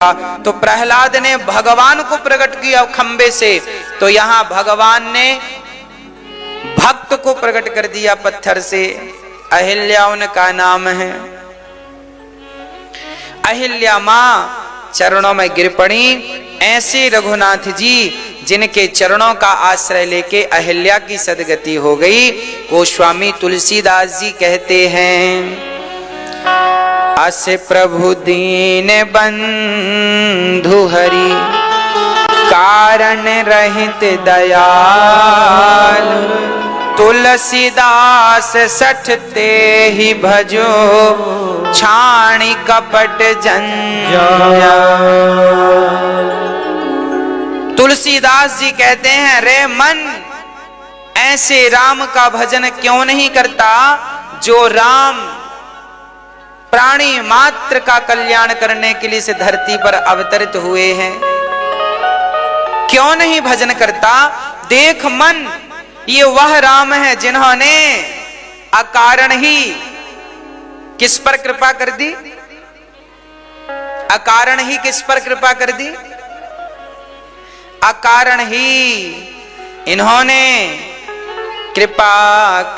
तो प्रहलाद ने भगवान को प्रकट किया खंबे से, तो यहां भगवान ने भक्त को प्रकट कर दिया पत्थर से। अहिल्या उनका नाम है। अहिल्या मां चरणों में गिर पड़ी। ऐसे रघुनाथ जी जिनके चरणों का आश्रय लेके अहिल्या की सदगति हो गई, गोस्वामी तुलसीदास जी कहते हैं, अस प्रभु दीन बंधु हरि कारण रहित दयाल, तुलसीदास सठते ही भजो छाणी कपट जंजाल। तुलसीदास जी कहते हैं, रे मन ऐसे राम का भजन क्यों नहीं करता जो राम प्राणी मात्र का कल्याण करने के लिए इस धरती पर अवतरित हुए हैं। क्यों नहीं भजन करता? देख मन, ये वह राम है जिन्होंने अकारण ही किस पर कृपा कर दी? अकारण ही किस पर कृपा कर दी? अकारण ही इन्होंने कृपा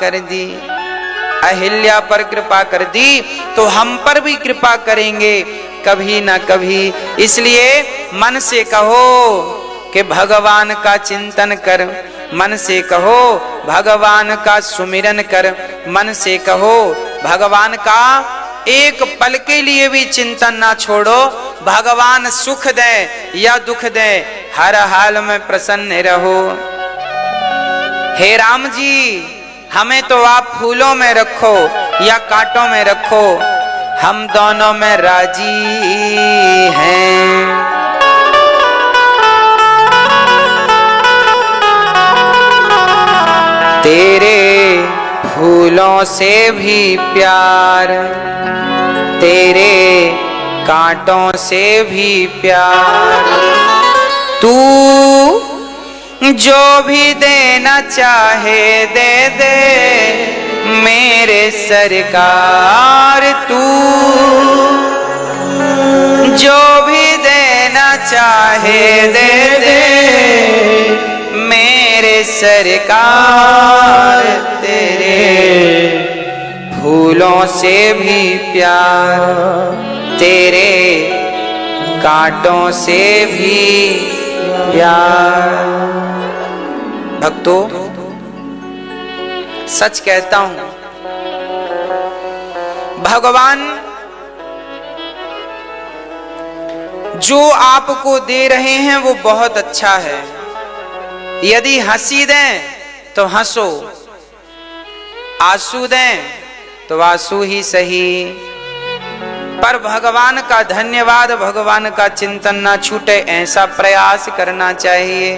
कर दी। अहिल्या पर कृपा कर दी तो हम पर भी कृपा करेंगे कभी ना कभी। इसलिए मन से कहो कि भगवान का चिंतन कर, मन से कहो भगवान का सुमिरन कर, मन से कहो भगवान का एक पल के लिए भी चिंतन ना छोड़ो। भगवान सुख दे या दुख दे, हर हाल में प्रसन्न रहो। हे राम जी, हमें तो आप फूलों में रखो या कांटों में रखो, हम दोनों में राजी हैं। तेरे फूलों से भी प्यार, तेरे कांटों से भी प्यार, तू जो भी देना चाहे दे दे मेरे सरकार, तू जो भी देना चाहे दे दे मेरे सरकार। तेरे फूलों से भी प्यार, तेरे कांटों से भी प्यार। भक्तों, सच कहता हूं, भगवान जो आपको दे रहे हैं वो बहुत अच्छा है। यदि हंसी दें तो हंसो, आंसू दें तो आंसू ही सही, पर भगवान का धन्यवाद, भगवान का चिंतन ना छूटे, ऐसा प्रयास करना चाहिए।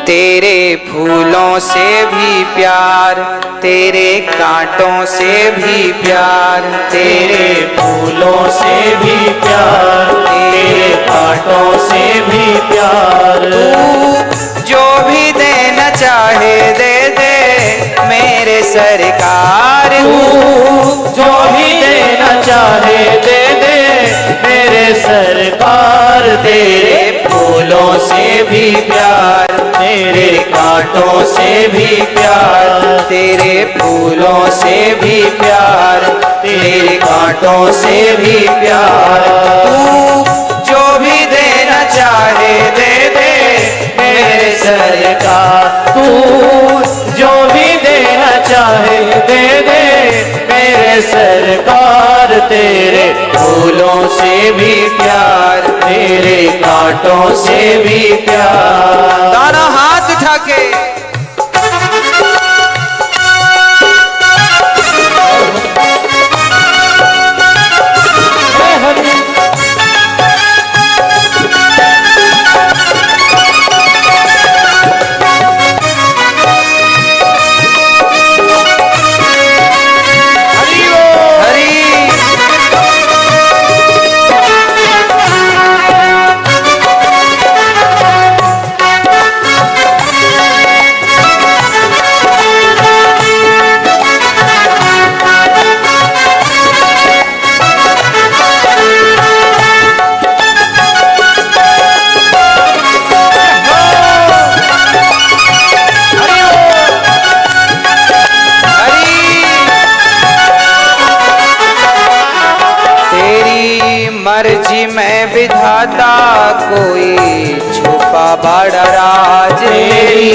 तेरे फूलों से भी प्यार, तेरे कांटों से भी प्यार, तेरे फूलों से भी प्यार, तेरे कांटों से भी प्यार, तू जो भी देना चाहे दे दे मेरे सरकार। तू जो भी देना चाहे दे दे मेरे सरकार। तेरे फूलों से भी प्यार, तेरे कांटों से भी प्यार, तेरे फूलों से भी प्यार, तेरे कांटों से भी प्यार, तू जो भी देना चाहे दे दे मेरे सरकार। तू जो भी देना चाहे दे दे मेरे सरकार। तेरे फूलों से भी प्यार, तेरे कांटों से भी प्यार। दोनों हाथ उठा के में विधाता कोई छुपा बड़ा राज। तेरी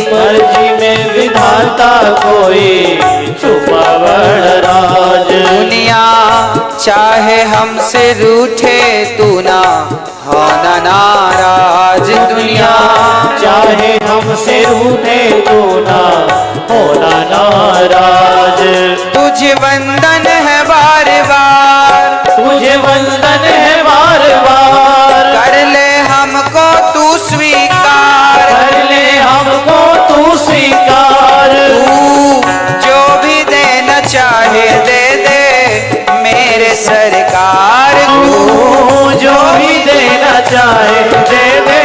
मर्जी में विधाता कोई छुपा बड़ा राज। दुनिया चाहे हमसे रूठे तू ना होना नाराज। दुनिया चाहे हमसे रूठे तो ना होना नाराज। तुझे वंदन है बार बार, तुझे वंदन है बार बार। कर ले हमको तू स्वीकार। कर ले हमको तू स्वीकार। तू जो भी देना चाहे दे दे मेरे सरकार। तू जो भी देना चाहे दे दे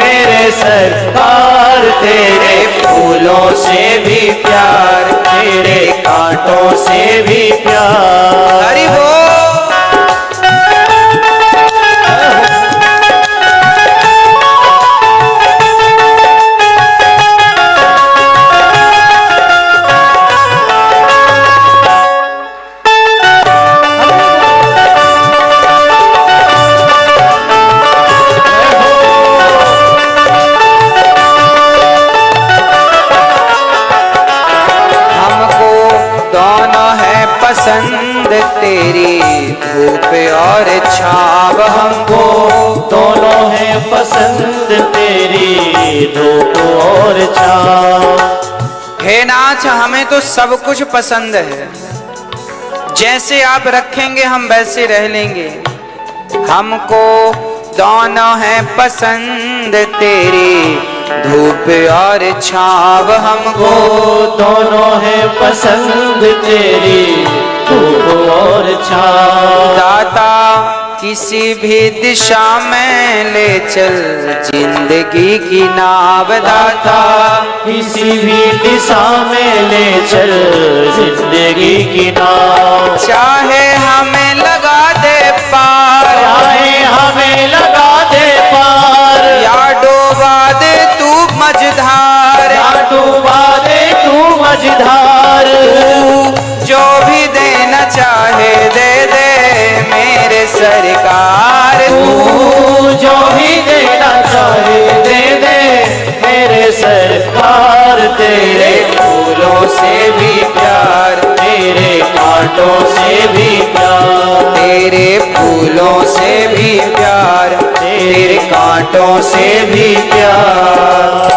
मेरे सरकार। तेरे फूलों से भी प्यार, तेरे कांटों से भी प्यार। हरि बोल। पसंद तेरी धूप और छाव। हमको दोनों है पसंद तेरी धूप और छाव। हे नाथ हमें तो सब कुछ पसंद है, जैसे आप रखेंगे हम वैसे रह लेंगे। हमको दोनों है पसंद तेरी धूप और छाव। हमको दोनों है पसंद तेरी धूप और छाव। दाता किसी भी दिशा में ले चल जिंदगी की नाव। दाता किसी भी दिशा में ले चल जिंदगी की नाव। चाहे हमें लगा दे पार, चाहे हमें लगा दे पार। या डोबा दे तू मझधार। या डूबा दे तू मझधार। तू जो भी देना चाहे दे दे मेरे सरकार। तू जो भी देना चाहे दे दे मेरे सरकार। तेरे फूलों से भी प्यार, तेरे कांटों से भी प्यार। तेरे फूलों से भी प्यार, तेरे कांटों से भी प्यार।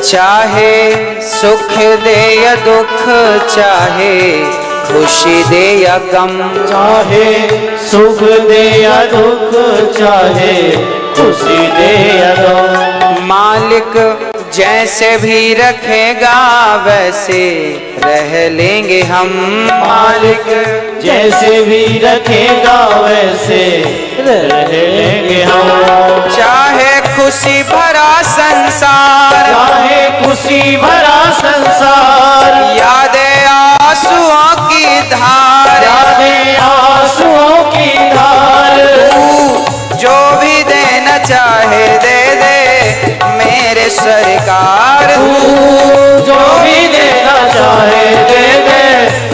चाहे सुख दे या दुख, चाहे खुशी दे या गम। चाहे सुख दे या दुख, चाहे खुशी दे या गम। मालिक जैसे भी रखेगा वैसे रह लेंगे हम। मालिक जैसे भी रखेगा वैसे रह लेंगे हम। चाहे खुशी भरा संसार, चाहे खुशी भरा संसार। यादें आंसुओं की धार, यादें आंसुओं की धार। तू जो भी देना चाहे दे दे मेरे सरकार। तू जो भी देना चाहे दे दे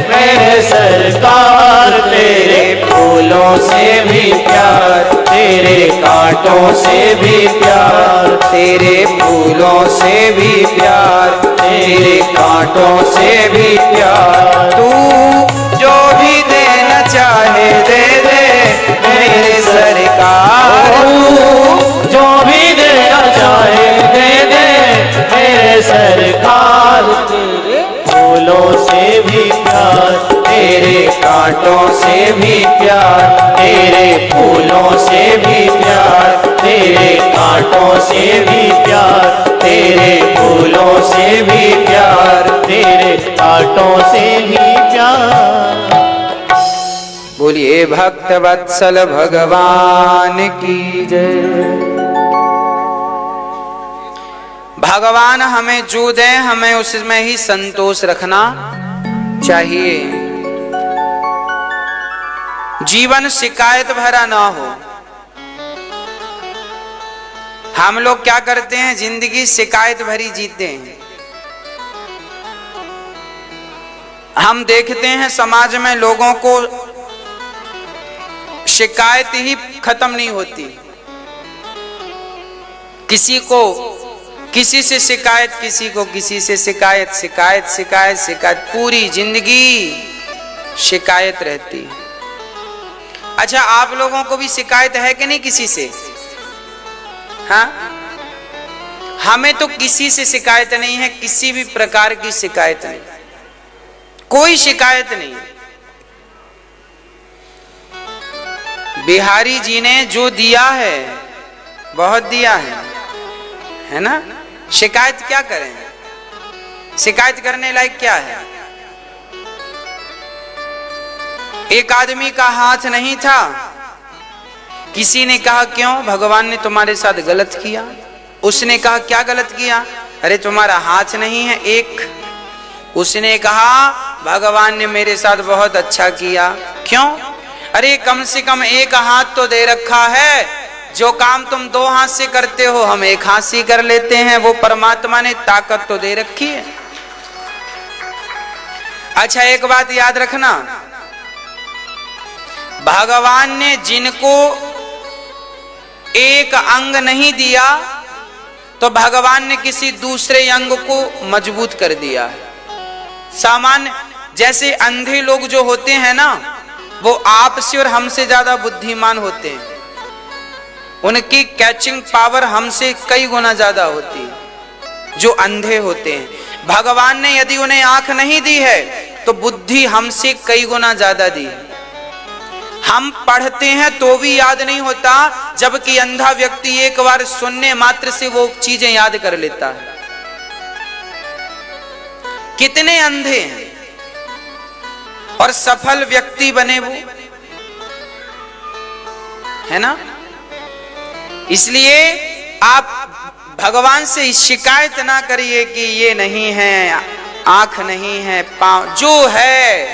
मेरे सरकार। तेरे फूलों से भी प्यार, तेरे कांटों से भी प्यार। तेरे फूलों से भी प्यार, तेरे कांटों से भी प्यार। तू जो भी देना चाहे दे दे मेरे सरकार। तू जो भी देना चाहे दे दे मेरे सरकार। तेरे फूलों से भी प्यार, तेरे कांटों से भी प्यार, तेरे फूलों से भी प्यार, तेरे कांटों से भी प्यार, तेरे फूलों से भी प्यार, तेरे कांटों से भी प्यार। बोलिए भक्त वत्सल भगवान की जय। भगवान हमें जो दे हमें उसमें ही संतोष रखना चाहिए। जीवन शिकायत भरा ना हो। हम लोग क्या करते हैं, जिंदगी शिकायत भरी जीते हैं। हम देखते हैं समाज में लोगों को शिकायत ही खत्म नहीं होती। किसी को किसी से शिकायत, किसी को किसी से शिकायत, शिकायत शिकायत शिकायत, पूरी जिंदगी शिकायत रहती है। अच्छा, आप लोगों को भी शिकायत है कि नहीं किसी से? हाँ, हमें तो किसी से शिकायत नहीं है, किसी भी प्रकार की शिकायत नहीं, कोई शिकायत नहीं। बिहारी जी ने जो दिया है बहुत दिया है ना। शिकायत क्या करें? शिकायत करने लायक क्या है? एक आदमी का हाथ नहीं था, किसी ने कहा क्यों? भगवान ने तुम्हारे साथ गलत किया। उसने कहा क्या गलत किया? अरे तुम्हारा हाथ नहीं है एक। उसने कहा भगवान ने मेरे साथ बहुत अच्छा किया। क्यों? अरे कम से कम एक हाथ तो दे रखा है, जो काम तुम दो हाथ से करते हो हम एक हाथ से कर लेते हैं। वो परमात्मा ने ताकत तो दे रखी है। अच्छा, एक बात याद रखना, भगवान ने जिनको एक अंग नहीं दिया तो भगवान ने किसी दूसरे अंग को मजबूत कर दिया है। सामान्य जैसे अंधे लोग जो होते हैं ना, वो आपसे और हमसे ज्यादा बुद्धिमान होते हैं। उनकी कैचिंग पावर हमसे कई गुना ज्यादा होती है जो अंधे होते हैं। भगवान ने यदि उन्हें आंख नहीं दी है तो बुद्धि हमसे कई गुना ज्यादा दी है। हम पढ़ते हैं तो भी याद नहीं होता, जबकि अंधा व्यक्ति एक बार सुनने मात्र से वो चीजें याद कर लेता है। कितने अंधे हैं और सफल व्यक्ति बने वो, है ना। इसलिए आप भगवान से शिकायत ना करिए कि ये नहीं है, आंख नहीं है, पांव, जो है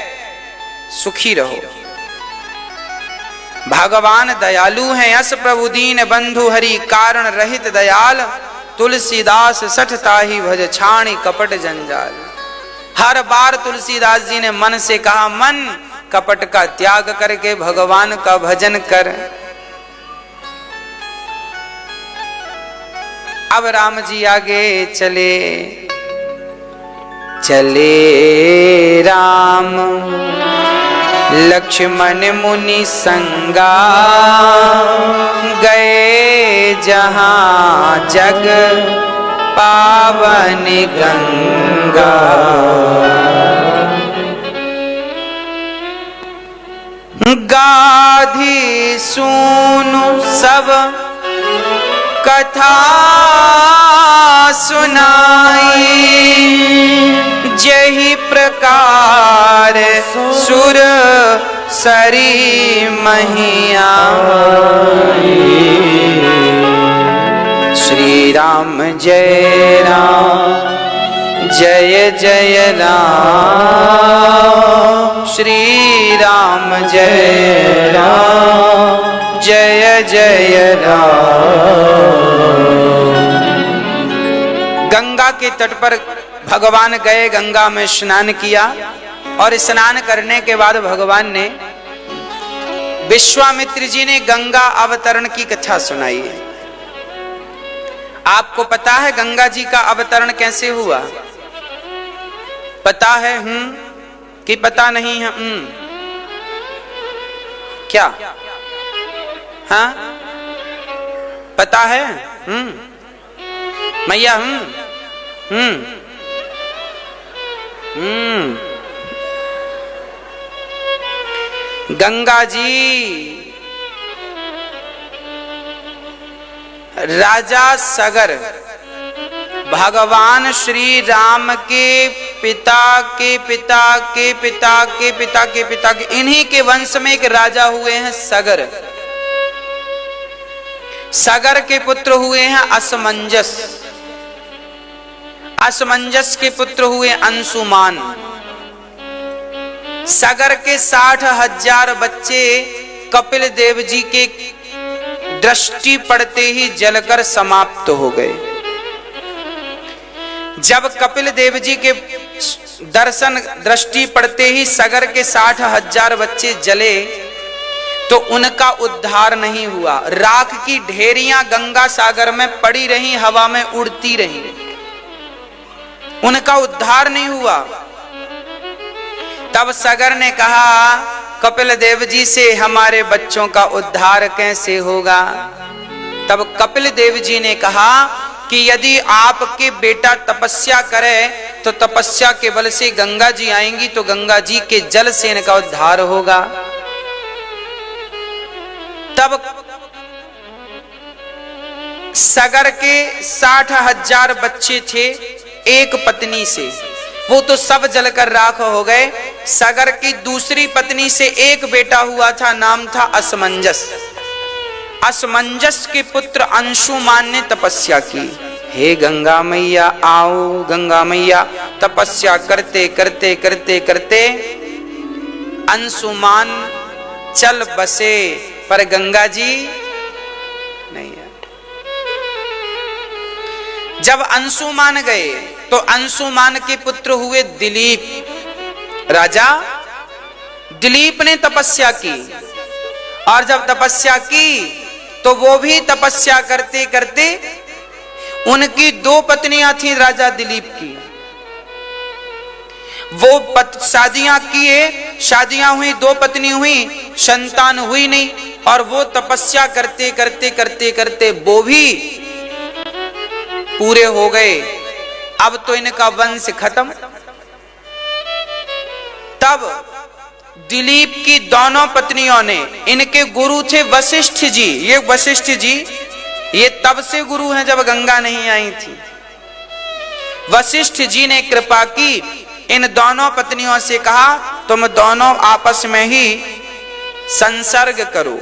सुखी रहो। भगवान दयालु हैं, यस प्रभु दीन बंधु हरि कारण रहित दयाल, तुलसीदास सठ ताहि भज छाणी कपट जंजाल। हर बार तुलसीदास जी ने मन से कहा, मन कपट का त्याग करके भगवान का भजन कर। अब राम जी आगे चले, चले राम लक्ष्मण मुनि संगा, गए जहां जग पावन गंगा। गाधी सुनु सब कथा सुनाई, जही प्रकार सुर सरी महिया। श्री राम जय राम जय जय राम, श्री राम जय राम जय जय राम। गंगा के तट पर भगवान गए, गंगा में स्नान किया और स्नान करने के बाद भगवान ने विश्वामित्र जी ने गंगा अवतरण की कथा सुनाई है। आपको पता है गंगा जी का अवतरण कैसे हुआ? पता है कि पता नहीं है? क्या? हाँ, पता है? मैया गंगा जी राजा सगर भगवान श्री राम के पिता के पिता के पिता के पिता के पिता के, इन्हीं के वंश में एक राजा हुए हैं सगर। सगर के पुत्र हुए हैं असमंजस, असमंजस के पुत्र हुए अंशुमान। सगर के 60,000 बच्चे कपिल देव जी के दृष्टि पड़ते ही जलकर समाप्त हो गए। जब कपिल देव जी के दर्शन दृष्टि पड़ते ही सगर के 60,000 बच्चे जले, तो उनका उद्धार नहीं हुआ। राख की ढेरियां गंगा सागर में पड़ी रही, हवा में उड़ती रही, उनका उद्धार नहीं हुआ। तब सगर ने कहा कपिल देव जी से, हमारे बच्चों का उद्धार कैसे होगा? तब कपिल देव जी ने कहा कि यदि आपके बेटा तपस्या करे तो तपस्या के बल से गंगा जी आएंगी, तो गंगा जी के जल से इनका उद्धार होगा। तब सगर के 60,000 बच्चे थे एक पत्नी से, वो तो सब जलकर राख हो गए। सगर की दूसरी पत्नी से एक बेटा हुआ था, नाम था असमंजस। असमंजस के पुत्र अंशुमान ने तपस्या की, हे गंगा मैया आओ, गंगा मैया। तपस्या करते करते करते करते अंशुमान चल बसे, पर गंगा जी नहीं है। जब अंशुमान गए तो अंशुमान के पुत्र हुए दिलीप। राजा दिलीप ने तपस्या की, और जब तपस्या की तो वो भी तपस्या करते करते, उनकी 2 पत्नियां थी राजा दिलीप की, वो शादियां किए, शादियां हुई, 2 पत्नी हुई, संतान हुई नहीं, और वो तपस्या करते करते करते करते वो भी पूरे हो गए। अब तो इनका वंश खत्म। तब दिलीप की दोनों पत्नियों ने, इनके गुरु थे वशिष्ठ जी, ये वशिष्ठ जी ये तब से गुरु हैं जब गंगा नहीं आई थी। वशिष्ठ जी ने कृपा की, इन दोनों पत्नियों से कहा तुम दोनों आपस में ही संसर्ग करो।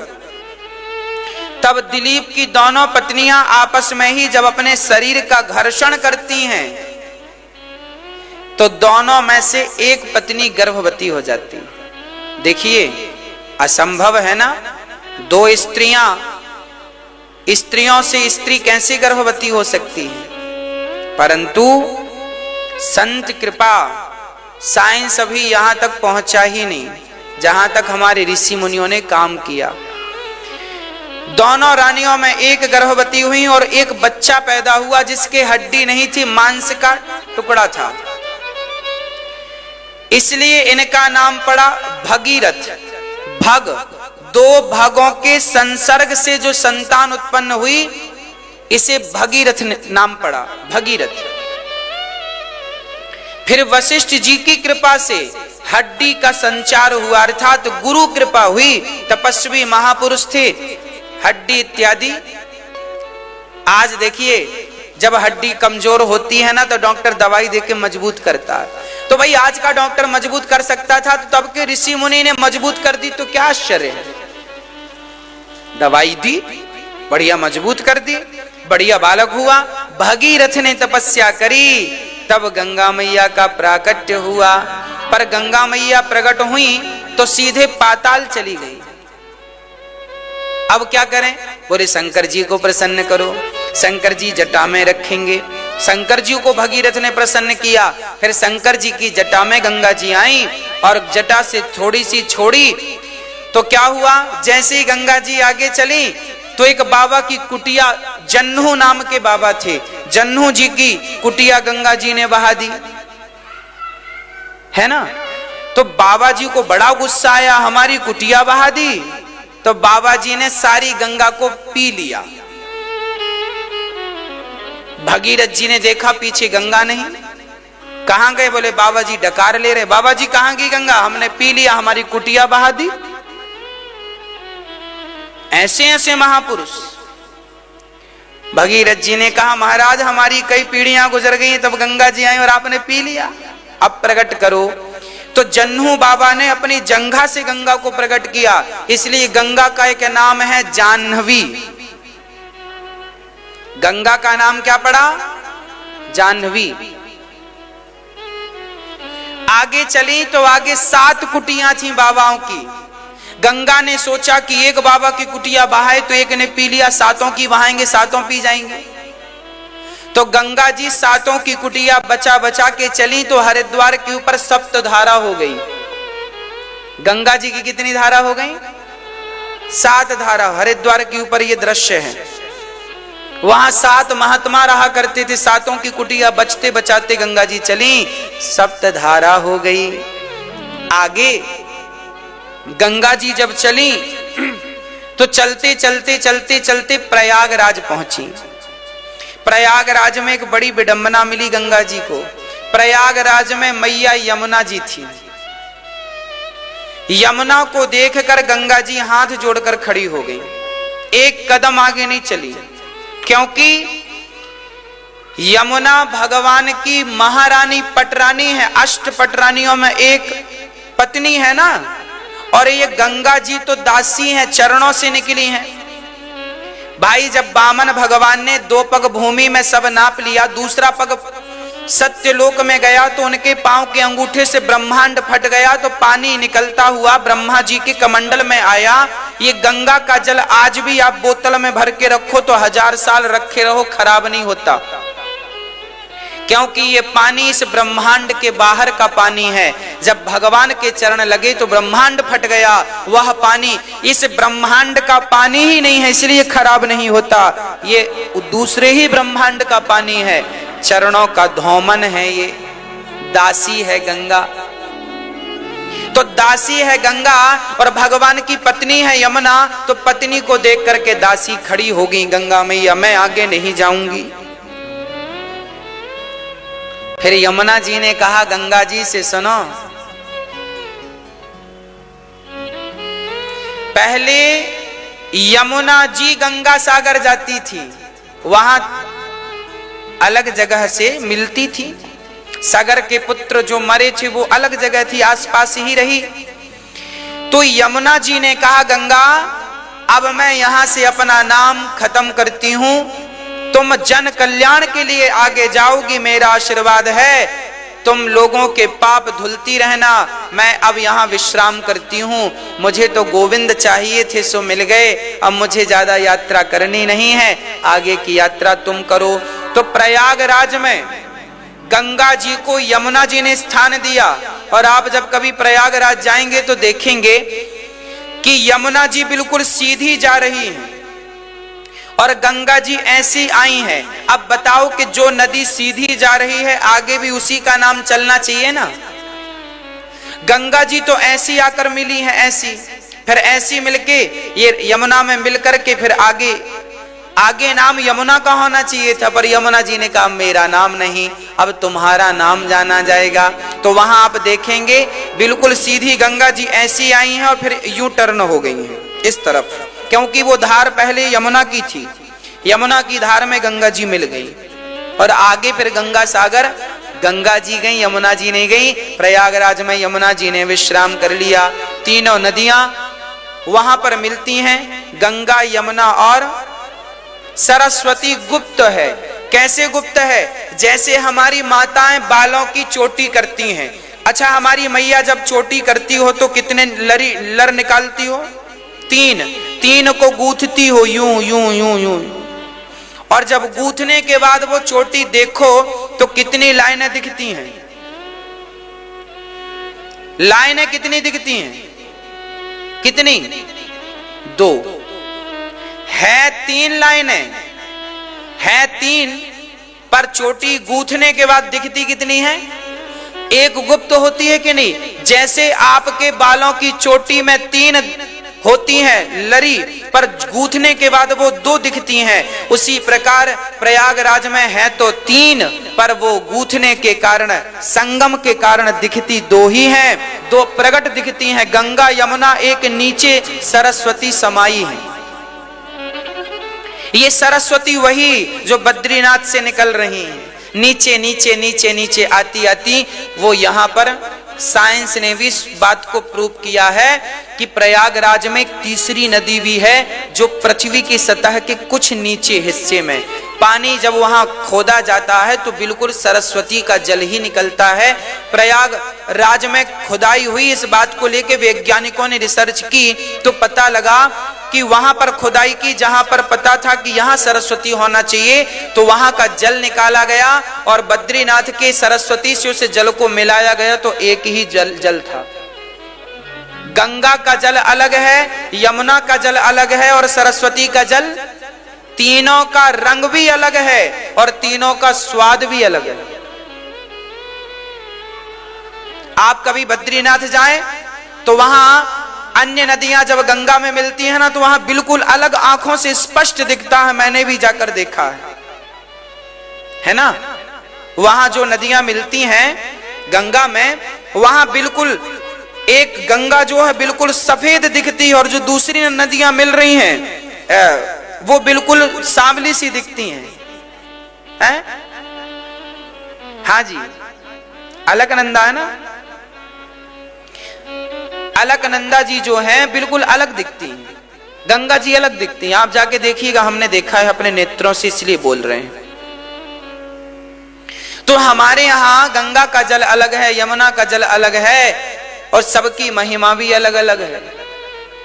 तब दिलीप की दोनों पत्नियां आपस में ही जब अपने शरीर का घर्षण करती हैं, तो दोनों में से एक पत्नी गर्भवती हो जाती। देखिए असंभव है ना, 2 स्त्रियों से स्त्री कैसे गर्भवती हो सकती है? परंतु संत कृपा, साइंस अभी यहां तक पहुंचा ही नहीं जहां तक हमारे ऋषि मुनियों ने काम किया। दोनों रानियों में एक गर्भवती हुई और एक बच्चा पैदा हुआ जिसके हड्डी नहीं थी, मांस का टुकड़ा था। इसलिए इनका नाम पड़ा भगीरथ। भग, 2 भागों के संसर्ग से जो संतान उत्पन्न हुई, इसे भगीरथ नाम पड़ा, भगीरथ। फिर वशिष्ठ जी की कृपा से हड्डी का संचार हुआ, अर्थात गुरु कृपा हुई। तपस्वी महापुरुष थे, हड्डी इत्यादि। आज देखिए जब हड्डी कमजोर होती है ना, तो डॉक्टर दवाई देके मजबूत करता है। तो भाई आज का डॉक्टर मजबूत कर सकता था, तो तब के ऋषि मुनि ने मजबूत कर दी, तो क्या आश्चर्य है। दवाई दी, बढ़िया मजबूत कर दी, बढ़िया बालक हुआ। भगीरथ ने तपस्या करी, तब गंगा मैया का प्राकट्य हुआ। पर गंगा मैया प्रकट हुई तो सीधे पाताल चली गई। अब क्या करें? बोले शंकर जी को प्रसन्न करो, शंकर जी जटा में रखेंगे। शंकर जी को भगीरथ ने प्रसन्न किया। फिर शंकर जी की जटा में गंगा जी आई और जटा से थोड़ी सी छोड़ी, तो क्या हुआ? जैसे ही गंगा जी आगे चली तो एक बाबा की कुटिया, जन्नू नाम के बाबा थे, जन्नू जी की कुटिया गंगा जी ने बहा दी, है ना। तो बाबा जी को बड़ा गुस्सा आया, हमारी कुटिया बहा दी। तो बाबा जी ने सारी गंगा को पी लिया। भगीरथ जी ने देखा पीछे गंगा नहीं, कहां गए? बोले बाबा जी डकार ले रहे। बाबा जी कहां गई गंगा? हमने पी लिया, हमारी कुटिया बहा दी। ऐसे ऐसे महापुरुष। भगीरथ जी ने कहा महाराज हमारी कई पीढ़ियां गुजर गई, तब गंगा जी आई और आपने पी लिया, अब प्रकट करो। तो जन्नू बाबा ने अपनी जंघा से गंगा को प्रकट किया, इसलिए गंगा का एक नाम है जाह्नवी। गंगा का नाम क्या पड़ा? जाह्नवी। आगे चली तो आगे 7 कुटियां थी बाबाओं की। गंगा ने सोचा कि एक बाबा की कुटिया बहाए तो एक ने पी लिया, 7 की बहाएंगे, 7 पी जाएंगे। तो गंगा जी 7 की कुटिया बचा बचा के चली तो हरिद्वार के ऊपर 7 धारा हो गई। गंगा जी की कितनी धारा हो गई? 7 धारा। हरिद्वार के ऊपर ये दृश्य है। वहां 7 महात्मा रहा करते थे, 7 की कुटिया बचते बचाते गंगा जी चली, 7 धारा हो गई। आगे गंगा जी जब चली तो चलते चलते चलते चलते प्रयागराज पहुंची। प्रयागराज में एक बड़ी विडंबना मिली गंगा जी को। प्रयागराज में मैया यमुना जी थी। यमुना को देखकर गंगा जी हाथ जोड़कर खड़ी हो गई, एक कदम आगे नहीं चली, क्योंकि यमुना भगवान की महारानी पटरानी है। 8 पटरानियों में एक पत्नी है ना, और ये गंगा जी तो दासी हैं, चरणों से निकली हैं। भाई जब वामन भगवान ने 2 पग भूमि में सब नाप लिया, दूसरा पग सत्यलोक में गया तो उनके पांव के अंगूठे से ब्रह्मांड फट गया, तो पानी निकलता हुआ ब्रह्मा जी के कमंडल में आया। ये गंगा का जल आज भी आप बोतल में भर के रखो तो 1000 साल रखे रहो, खराब नहीं होता, क्योंकि ये पानी इस ब्रह्मांड के बाहर का पानी है। जब भगवान के चरण लगे तो ब्रह्मांड फट गया, वह पानी इस ब्रह्मांड का पानी ही नहीं है, इसलिए खराब नहीं होता। ये दूसरे ही ब्रह्मांड का पानी है, चरणों का धौमन है, ये दासी है गंगा। तो दासी है गंगा और भगवान की पत्नी है यमुना, तो पत्नी को देख करके दासी खड़ी हो गई, गंगा मैया मैं आगे नहीं जाऊंगी। फिर यमुना जी ने कहा गंगा जी से सुनो, पहले यमुना जी गंगा सागर जाती थी, वहां अलग जगह से मिलती थी। सागर के पुत्र जो मरे थे वो अलग जगह थी, आसपास ही रही। तो यमुना जी ने कहा गंगा अब मैं यहां से अपना नाम खत्म करती हूं, तुम जन कल्याण के लिए आगे जाओगी, मेरा आशीर्वाद है, तुम लोगों के पाप धुलती रहना, मैं अब यहाँ विश्राम करती हूँ। मुझे तो गोविंद चाहिए थे सो मिल गए, अब मुझे ज्यादा यात्रा करनी नहीं है, आगे की यात्रा तुम करो। तो प्रयागराज में गंगा जी को यमुना जी ने स्थान दिया, और आप जब कभी प्रयागराज जाएंगे तो देखेंगे कि यमुना जी बिल्कुल सीधी जा रही है और गंगा जी ऐसी आई हैं। अब बताओ कि जो नदी सीधी जा रही है आगे भी उसी का नाम चलना चाहिए ना। गंगा जी तो ऐसी आकर मिली है, ऐसी, फिर ऐसी मिलके ये यमुना में मिलकर के फिर आगे नाम यमुना का होना चाहिए था, पर यमुना जी ने कहा मेरा नाम नहीं, अब तुम्हारा नाम जाना जाएगा। तो वहां आप देखेंगे बिल्कुल सीधी गंगा जी ऐसी आई हैं और फिर यूं टर्न हो गई हैं इस तरफ, क्योंकि वो धार पहले यमुना की थी, यमुना की धार में गंगा जी मिल गई, और आगे फिर गंगा सागर, गंगा जी गई, यमुना जी नहीं गई। प्रयागराज में यमुना जी ने विश्राम कर लिया। तीनों नदियां वहां पर मिलती हैं, गंगा यमुना और सरस्वती गुप्त है। कैसे गुप्त है? जैसे हमारी माताएं बालों की चोटी करती हैं। अच्छा, हमारी मैया जब चोटी करती हो तो कितने लर निकालती हो? 3 को गूंथती हो यूं यूं यूं यूं, और जब गूंथने के बाद वो चोटी देखो तो कितनी लाइनें दिखती हैं? लाइनें कितनी दिखती हैं? कितनी? 2 है, 3 लाइनें है, 3, पर चोटी गूंथने के बाद दिखती कितनी है? एक गुप्त होती है कि नहीं? जैसे आपके बालों की चोटी में 3 होती हैं लरी, पर गूंथने के बाद वो 2 दिखती हैं। उसी प्रकार प्रयागराज में है तो 3, पर वो गूंथने के कारण, संगम के कारण दिखती 2 ही हैं। 2 प्रकट दिखती हैं, गंगा यमुना, एक नीचे सरस्वती समाई है। ये सरस्वती वही जो बद्रीनाथ से निकल रही है, नीचे नीचे नीचे नीचे आती आती वो यहाँ पर साइंस ने भी इस बात को प्रूव किया है कि प्रयागराज में एक तीसरी नदी भी है जो पृथ्वी की सतह के कुछ नीचे हिस्से में, पानी जब वहां खोदा जाता है तो बिल्कुल सरस्वती का जल ही निकलता है। प्रयागराज में खुदाई हुई, इस बात को लेकर वैज्ञानिकों ने रिसर्च की तो पता लगा कि वहां पर खुदाई की, जहां पर पता था कि यहां सरस्वती होना चाहिए, तो वहां का जल निकाला गया और बद्रीनाथ के सरस्वती से उस जल को मिलाया गया तो एक ही जल था। गंगा का जल अलग है, यमुना का जल अलग है और सरस्वती का जल, तीनों का रंग भी अलग है और तीनों का स्वाद भी अलग है। आप कभी बद्रीनाथ जाएं तो वहां अन्य नदियां जब गंगा में मिलती हैं ना तो वहां बिल्कुल अलग आंखों से स्पष्ट दिखता है, मैंने भी जाकर देखा है ना। वहां जो नदियां मिलती हैं गंगा में, वहां बिल्कुल एक गंगा जो है बिल्कुल सफेद दिखती है और जो दूसरी नदियां मिल रही हैं वो बिल्कुल सांवली सी दिखती हैं। हाँ जी, अलकनंदा है ना, अलकनंदा जी जो हैं बिल्कुल अलग दिखती हैं, गंगा जी अलग दिखती हैं। आप जाके देखिएगा, हमने देखा है अपने नेत्रों से, इसलिए बोल रहे हैं। तो हमारे यहाँ गंगा का जल अलग है, यमुना का जल अलग है और सबकी महिमा भी अलग अलग है।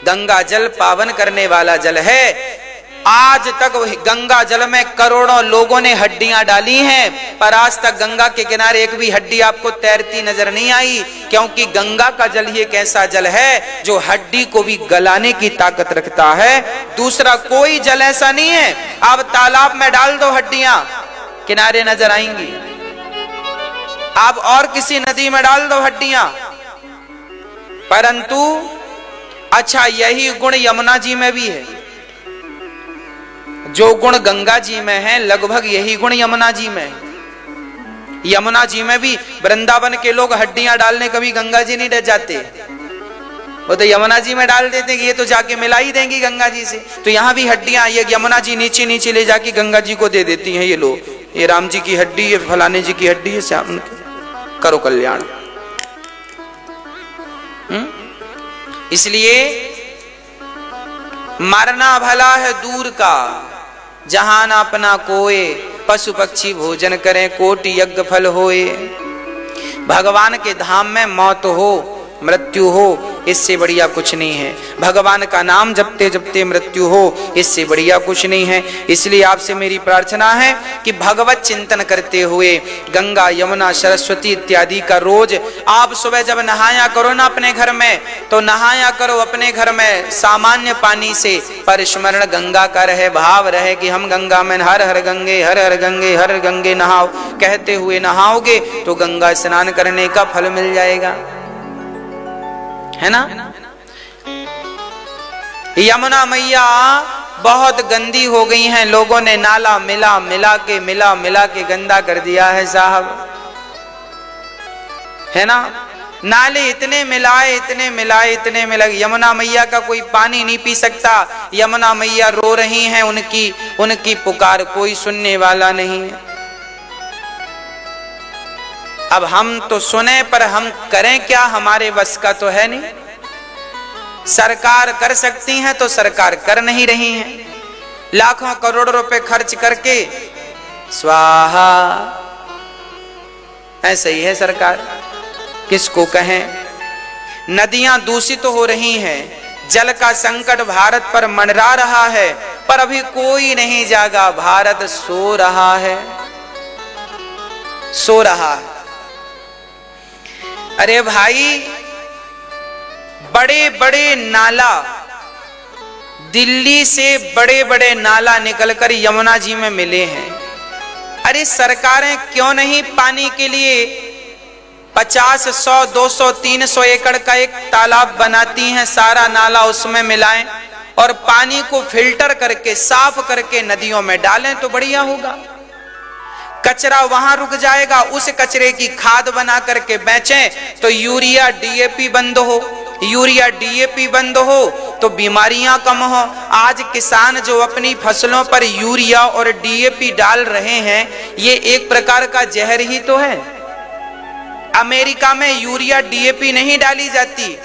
गंगा जल पावन करने वाला जल है। आज तक गंगा जल में करोड़ों लोगों ने हड्डियां डाली हैं, पर आज तक गंगा के किनारे एक भी हड्डी आपको तैरती नजर नहीं आई, क्योंकि गंगा का जल ही एक ऐसा जल है जो हड्डी को भी गलाने की ताकत रखता है। दूसरा कोई जल ऐसा नहीं है। आप तालाब में डाल दो हड्डियां, किनारे नजर आएंगी। आप और किसी नदी में डाल दो हड्डियां, परंतु अच्छा यही गुण यमुना जी में भी है। जो गुण गंगा जी में है लगभग यही गुण यमुना जी में है। यमुना जी में भी वृंदावन के लोग हड्डियां डालने कभी गंगा जी नहीं जाते, वो तो यमुना जी में डाल देते कि ये तो जाके मिला ही देंगी गंगा जी से। तो यहाँ भी हड्डियां ये यमुना जी नीचे नीचे ले जाके गंगा जी को दे देती हैं। ये लो, ये राम जी की हड्डी, ये फलाने जी की हड्डी है, श्याम करो कल्याण। इसलिए मरना भला है दूर का, जहान अपना कोय, पशु पक्षी भोजन करें, कोटि यज्ञ फल होए। भगवान के धाम में मौत हो, मृत्यु हो, इससे बढ़िया कुछ नहीं है। भगवान का नाम जपते जपते मृत्यु हो, इससे बढ़िया कुछ नहीं है। इसलिए आपसे मेरी प्रार्थना है कि भगवत चिंतन करते हुए गंगा यमुना सरस्वती इत्यादि का रोज आप सुबह जब नहाया करो ना अपने घर में, तो नहाया करो अपने घर में सामान्य पानी से, पर स्मरण गंगा का रहे, भाव रहे कि हम गंगा में हर हर गंगे हर हर गंगे हर गंगे नहाओ कहते हुए नहाओगे तो गंगा स्नान करने का फल मिल जाएगा, है ना। यमुना मैया बहुत गंदी हो गई हैं, लोगों ने नाला मिला मिला के गंदा कर दिया है साहब, है ना। नाले इतने मिलाए, यमुना मैया का कोई पानी नहीं पी सकता। यमुना मैया रो रही हैं, उनकी पुकार कोई सुनने वाला नहीं है। अब हम तो सुने पर हम करें क्या, हमारे बस का तो है नहीं। सरकार कर सकती है तो सरकार कर नहीं रही है। लाखों करोड़ रुपए खर्च करके स्वाहा, ऐसे ही है सरकार, किसको कहें। नदियां दूषित हो रही हैं, जल का संकट भारत पर मंडरा रहा है, पर अभी कोई नहीं जागा। भारत सो रहा है। अरे भाई, बड़े बड़े नाला, दिल्ली से बड़े बड़े नाला निकलकर यमुना जी में मिले हैं। अरे सरकारें क्यों नहीं पानी के लिए 50, 100, 200, 300 एकड़ का एक तालाब बनाती हैं, सारा नाला उसमें मिलाएं और पानी को फिल्टर करके साफ करके नदियों में डालें तो बढ़िया होगा। कचरा वहां रुक जाएगा, उस कचरे की खाद बना करके बेचें तो यूरिया डीएपी बंद हो, यूरिया डीएपी बंद हो तो बीमारियां कम हो। आज किसान जो अपनी फसलों पर यूरिया और डीएपी डाल रहे हैं, ये एक प्रकार का जहर ही तो है। अमेरिका में यूरिया डीएपी नहीं डाली जाती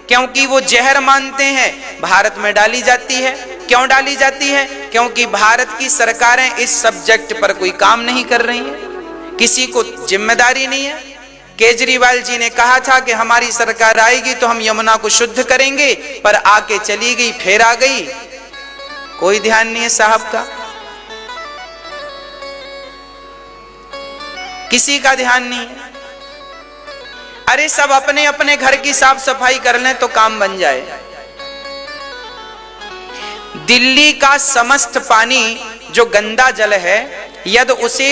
क्योंकि वो जहर मानते हैं, भारत में डाली जाती है। क्यों डाली जाती है? क्योंकि भारत की सरकारें इस सब्जेक्ट पर कोई काम नहीं कर रही हैं, किसी को जिम्मेदारी नहीं है। केजरीवाल जी ने कहा था कि हमारी सरकार आएगी तो हम यमुना को शुद्ध करेंगे, पर आके चली गई, फिर आ गई, कोई ध्यान नहीं है साहब का, किसी का ध्यान नहीं है। अरे सब अपने अपने घर की साफ सफाई कर लें तो काम बन जाए। दिल्ली का समस्त पानी जो गंदा जल है, यदि उसे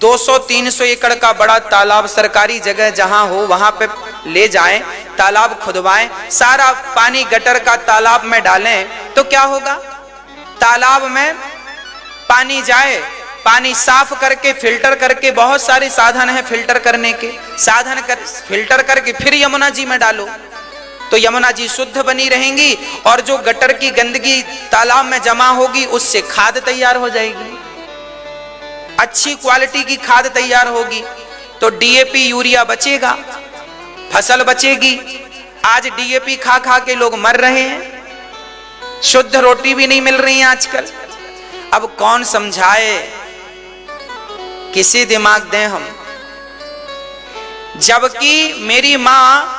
200-300 एकड़ का बड़ा तालाब, सरकारी जगह जहां हो वहां पे ले जाएं, तालाब खुदवाएं, सारा पानी गटर का तालाब में डालें तो क्या होगा? तालाब में पानी जाए, पानी साफ करके फिल्टर करके, बहुत सारे साधन हैं फिल्टर करने के, फिल्टर करके फिर यमुना जी में डालो तो यमुना जी शुद्ध बनी रहेंगी और जो गटर की गंदगी तालाब में जमा होगी उससे खाद तैयार हो जाएगी, अच्छी क्वालिटी की खाद तैयार होगी तो डीएपी यूरिया बचेगा, फसल बचेगी। आज डीएपी खा खा के लोग मर रहे हैं, शुद्ध रोटी भी नहीं मिल रही है आजकल। अब कौन समझाए, किसी दिमाग दें हम। जबकि मेरी मां,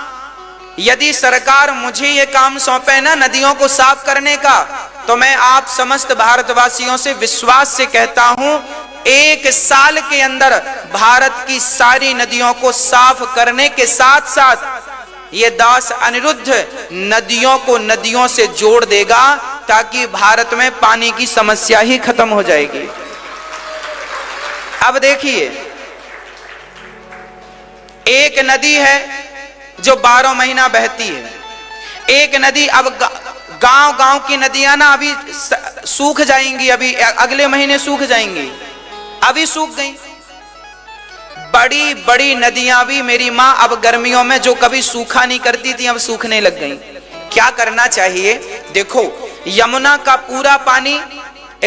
यदि सरकार मुझे ये काम सौंपे ना नदियों को साफ करने का, तो मैं आप समस्त भारतवासियों से विश्वास से कहता हूं, 1 साल के अंदर भारत की सारी नदियों को साफ करने के साथ साथ ये दास अनिरुद्ध नदियों को नदियों से जोड़ देगा, ताकि भारत में पानी की समस्या ही खत्म हो जाएगी। अब देखिए, एक नदी है जो 12 महीना बहती है, एक नदी, अब गांव गांव की नदियां ना अभी सूख जाएंगी, अभी अगले महीने सूख जाएंगी, अभी सूख गई। बड़ी बड़ी नदियां भी मेरी मां अब गर्मियों में जो कभी सूखा नहीं करती थी अब सूखने लग गई। क्या करना चाहिए? देखो, यमुना का पूरा पानी,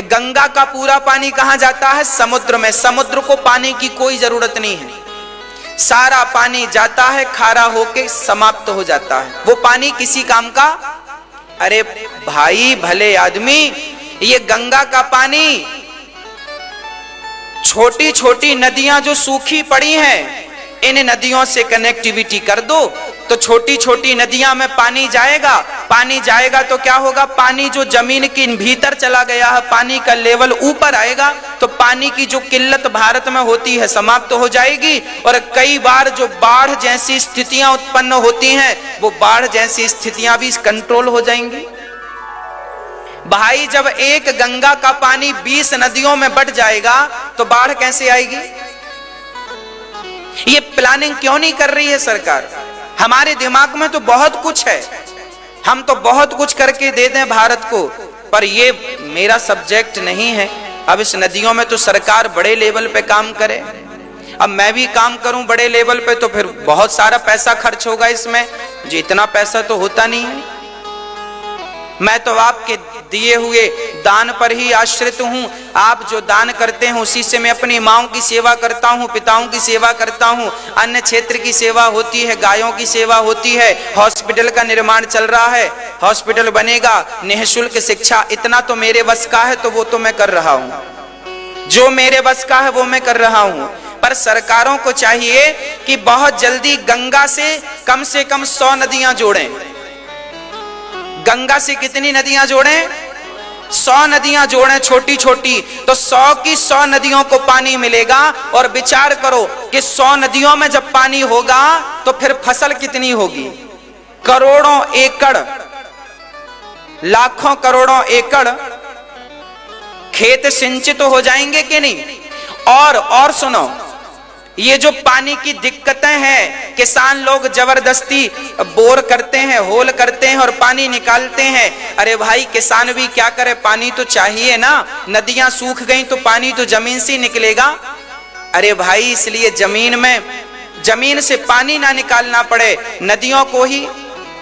गंगा का पूरा पानी कहां जाता है? समुद्र में। समुद्र को पानी की कोई जरूरत नहीं है, सारा पानी जाता है खारा होके समाप्त हो जाता है, वो पानी किसी काम का। अरे भाई भले आदमी, ये गंगा का पानी, छोटी छोटी नदियां जो सूखी पड़ी हैं, इन नदियों से कनेक्टिविटी कर दो तो छोटी छोटी नदियां में पानी जाएगा। पानी जाएगा तो क्या होगा? पानी जो जमीन के भीतर चला गया है, पानी का लेवल ऊपर आएगा तो पानी की जो किल्लत भारत में होती है समाप्त हो जाएगी। और कई बार जो बाढ़ जैसी स्थितियां उत्पन्न होती हैं, वो बाढ़ जैसी स्थितियां भी कंट्रोल हो जाएंगी। भाई जब एक गंगा का पानी 20 नदियों में बट जाएगा तो बाढ़ कैसे आएगी? ये प्लानिंग क्यों नहीं कर रही है सरकार? हमारे दिमाग में तो बहुत कुछ है, हम तो बहुत कुछ करके दे दें भारत को, पर ये मेरा सब्जेक्ट नहीं है। अब इस नदियों में तो सरकार बड़े लेवल पे काम करे, अब मैं भी काम करूं बड़े लेवल पे तो फिर बहुत सारा पैसा खर्च होगा इसमें, जो इतना पैसा तो होता नहीं है। मैं तो आपके दिए हुए दान पर ही आश्रित हूं। आप जो दान करते हैं उसी से मैं अपनी माँओं की सेवा करता हूं, पिताओं की सेवा करता हूं, अन्य क्षेत्र की सेवा होती है, गायों की सेवा होती है, हॉस्पिटल का निर्माण चल रहा है, हॉस्पिटल बनेगा, निःशुल्क शिक्षा, इतना तो मेरे बस का है तो वो तो मैं कर रहा हूं, जो मेरे बस का है वो मैं कर रहा हूं। पर सरकारों को चाहिए कि बहुत जल्दी गंगा से कम 100 नदियां जोड़ें। गंगा से कितनी नदियां जोड़ें? 100 नदियां जोड़ें छोटी छोटी, तो 100 की 100 नदियों को पानी मिलेगा। और विचार करो कि 100 नदियों में जब पानी होगा तो फिर फसल कितनी होगी? करोड़ों एकड़, लाखों करोड़ों एकड़ खेत सिंचित हो जाएंगे कि नहीं? और सुनो, ये जो पानी की दिक्कतें हैं, किसान लोग जबरदस्ती बोर करते हैं, होल करते हैं और पानी निकालते हैं। अरे भाई किसान भी क्या करे, पानी तो चाहिए ना। नदियां सूख गई तो पानी तो जमीन से निकलेगा। अरे भाई इसलिए जमीन से पानी ना निकालना पड़े, नदियों को ही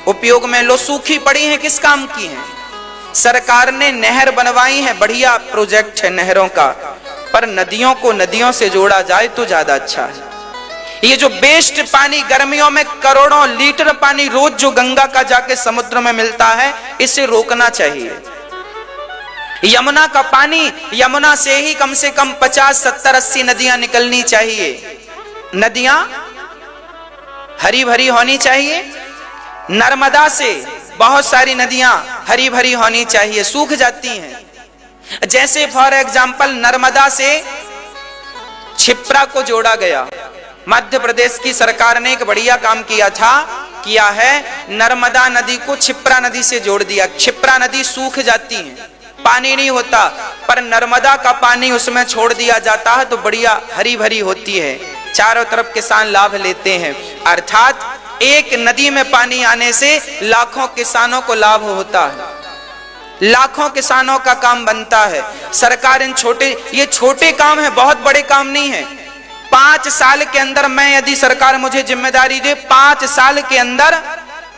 उपयोग में लो। सूखी पड़ी हैं, किस काम की हैं? सरकार ने नहर बनवाई है, बढ़िया प्रोजेक्ट है नहरों का, पर नदियों को नदियों से जोड़ा जाए तो ज्यादा अच्छा है। ये जो वेस्ट पानी, गर्मियों में करोड़ों लीटर पानी रोज जो गंगा का जाके समुद्र में मिलता है, इसे रोकना चाहिए। यमुना का पानी, यमुना से ही कम से कम 50, 70, 80 नदियां निकलनी चाहिए। नदियां हरी भरी होनी चाहिए। नर्मदा से बहुत सारी नदियां हरी भरी होनी चाहिए, सूख जाती हैं। जैसे फॉर एग्जाम्पल नर्मदा से क्षिप्रा को जोड़ा गया। मध्य प्रदेश की सरकार ने एक बढ़िया काम किया है, नर्मदा नदी को क्षिप्रा नदी से जोड़ दिया। क्षिप्रा नदी सूख जाती है, पानी नहीं होता, पर नर्मदा का पानी उसमें छोड़ दिया जाता है तो बढ़िया हरी भरी होती है, चारों तरफ किसान लाभ लेते हैं। अर्थात एक नदी में पानी आने से लाखों किसानों को लाभ होता है, लाखों किसानों का काम बनता है। सरकार ये छोटे काम है, बहुत बड़े काम नहीं है। 5 साल के अंदर मैं, यदि सरकार मुझे जिम्मेदारी दे, 5 साल के अंदर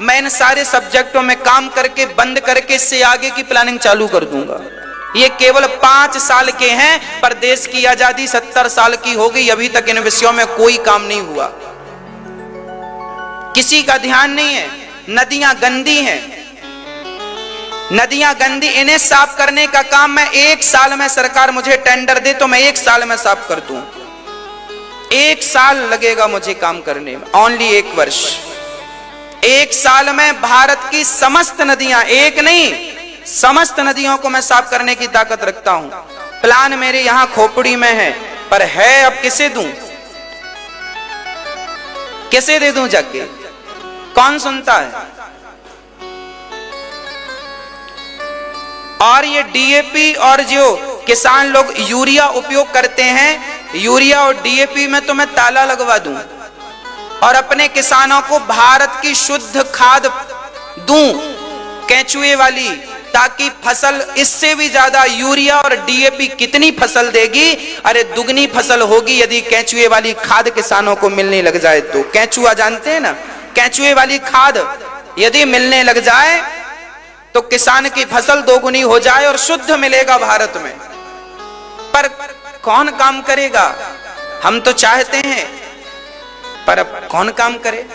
मैं इन सारे सब्जेक्टों में काम करके बंद करके इससे आगे की प्लानिंग चालू कर दूंगा। ये केवल 5 साल के हैं, पर देश की आजादी 70 साल की हो गई, अभी तक इन विषयों में कोई काम नहीं हुआ, किसी का ध्यान नहीं है। नदियां गंदी हैं, नदियां गंदी, इन्हें साफ करने का काम मैं 1 साल में, सरकार मुझे टेंडर दे तो मैं 1 साल में साफ कर दूं। 1 साल लगेगा मुझे काम करने में, ओनली 1 वर्ष। 1 साल में भारत की समस्त नदियां, एक नहीं समस्त नदियों को मैं साफ करने की ताकत रखता हूं। प्लान मेरे यहां खोपड़ी में है, पर है अब किसे दूं, किसे दे दूं जाके, कौन सुनता है? और ये डीएपी और जो किसान लोग यूरिया उपयोग करते हैं, यूरिया और डीएपी में तो मैं ताला लगवा दूं और अपने किसानों को भारत की शुद्ध खाद दूं, केंचुए वाली, ताकि फसल इससे भी ज्यादा, यूरिया और डीएपी कितनी फसल देगी? अरे दुगनी फसल होगी यदि केंचुए वाली खाद किसानों को मिलने लग जाए तो। केंचुआ जानते हैं ना, केंचुए वाली खाद यदि मिलने लग जाए तो किसान की फसल दोगुनी हो जाए और शुद्ध मिलेगा भारत में। पर कौन काम करेगा? हम तो चाहते हैं, पर अब कौन काम करे?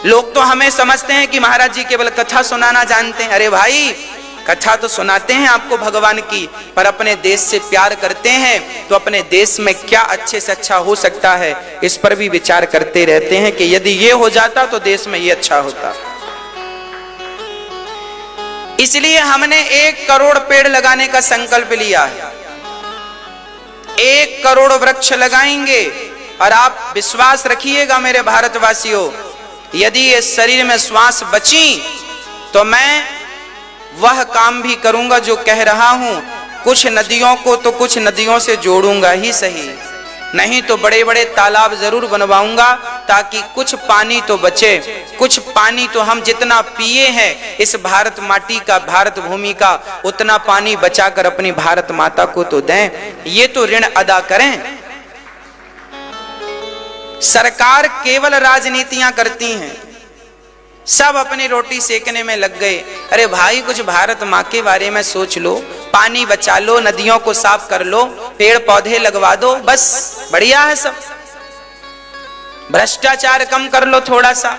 लोग तो हमें समझते हैं कि महाराज जी केवल कथा सुनाना जानते हैं। अरे भाई कथा तो सुनाते हैं आपको भगवान की, पर अपने देश से प्यार करते हैं तो अपने देश में क्या अच्छे से अच्छा हो सकता है, इस पर भी विचार करते रहते हैं कि यदि ये हो जाता तो देश में ये अच्छा होता। इसलिए हमने 1 करोड़ पेड़ लगाने का संकल्प लिया है। 1 करोड़ वृक्ष लगाएंगे। और आप विश्वास रखिएगा मेरे भारतवासियों, यदि ये शरीर में श्वास बची तो मैं वह काम भी करूंगा जो कह रहा हूं। कुछ नदियों को तो कुछ नदियों से जोड़ूंगा ही सही, नहीं तो बड़े बड़े तालाब जरूर बनवाऊंगा, ताकि कुछ पानी तो बचे। कुछ पानी तो हम जितना पिए हैं इस भारत माटी का, भारत भूमि का, उतना पानी बचाकर अपनी भारत माता को तो दें। ये तो ऋण अदा करें। सरकार केवल राजनीतियां करती हैं, सब अपनी रोटी सेकने में लग गए। अरे भाई कुछ भारत माँ के बारे में सोच लो, पानी बचा लो, नदियों को साफ कर लो, पेड़ पौधे लगवा दो, बस बढ़िया है सब। भ्रष्टाचार कम कर लो थोड़ा सा।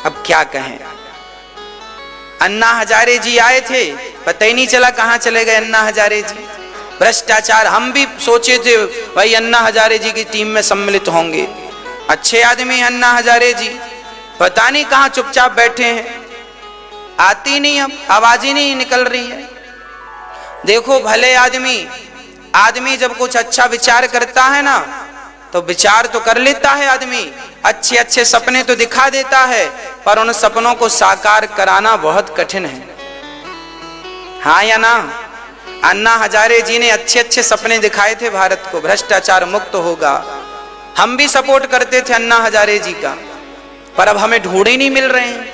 अब क्या कहें, अन्ना हजारे जी आए थे, पता ही नहीं चला कहां चले गए अन्ना हजारे जी। भ्रष्टाचार, हम भी सोचे थे भाई अन्ना हजारे जी की टीम में सम्मिलित होंगे, अच्छे आदमी अन्ना हजारे जी, पता नहीं कहां चुपचाप बैठे हैं, आती नहीं, अब आवाज ही नहीं निकल रही है। देखो भले आदमी जब कुछ अच्छा विचार करता है ना, तो विचार तो कर लेता है आदमी, अच्छे अच्छे सपने तो दिखा देता है, पर उन सपनों को साकार कराना बहुत कठिन है। हाँ या ना? अन्ना हजारे जी ने अच्छे अच्छे सपने दिखाए थे भारत को, भ्रष्टाचार मुक्त होगा, हम भी सपोर्ट करते थे अन्ना हजारे जी का, पर अब हमें ढूंढ ही नहीं मिल रहे हैं।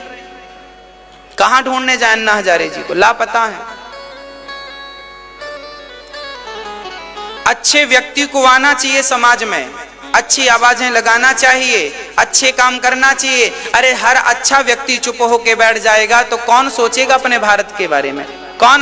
कहां ढूंढने जाए अन्ना हजारे जी को, लापता है। अच्छे व्यक्ति को आना चाहिए समाज में, अच्छी आवाजें लगाना चाहिए, अच्छे काम करना चाहिए। अरे हर अच्छा व्यक्ति चुप होके बैठ जाएगा तो कौन सोचेगा अपने भारत के बारे में? कौन